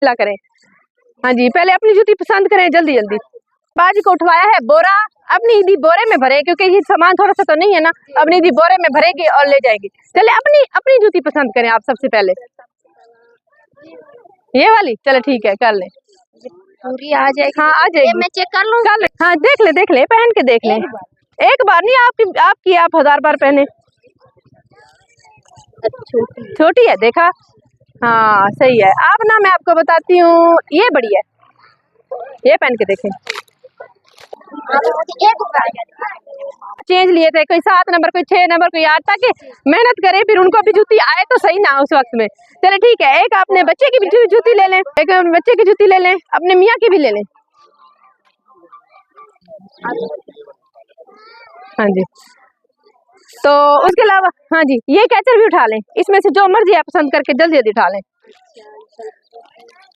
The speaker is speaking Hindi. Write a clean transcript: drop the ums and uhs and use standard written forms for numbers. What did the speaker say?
ला करें। हाँ जी, पहले अपनी जूती पसंद करें जल्दी जल्दी। बाजी को उठवाया है बोरा, अपनी ईदी बोरे में भरे क्योंकि ये सामान थोड़ा सा तो नहीं है ना, अपनी ईदी बोरे में भरेगी और ले जाएगी। चले अपनी अपनी जूती पसंद करें आप सबसे पहले, ये वाली। चले ठीक है, कर ले पूरी आ जाएगी। हाँ आ जाएगी, मैं चेक कर लूँ। हाँ देख ले पहन के देख ले। एक बार नहीं, आपकी आप 1000 बार पहने। छोटी है, देखा। हाँ सही है। आप ना मैं आपको बताती हूँ, ये बड़ी है, ये पहन के देखें। चेंज लिए थे, कोई 7 नंबर, कोई 6 नंबर, कोई 8, ताकि मेहनत करे फिर उनको भी जूती आए तो सही ना उस वक्त में। चले ठीक है, एक अपने बच्चे की भी जूती ले लें, एक बच्चे की जूती ले लें, अपने मियाँ की भी ले लें। हाँ जी, तो उसके अलावा हाँ जी, ये कैचर भी उठा लें, इसमें से जो मर्जी आप पसंद करके जल्दी जल्दी उठा लें।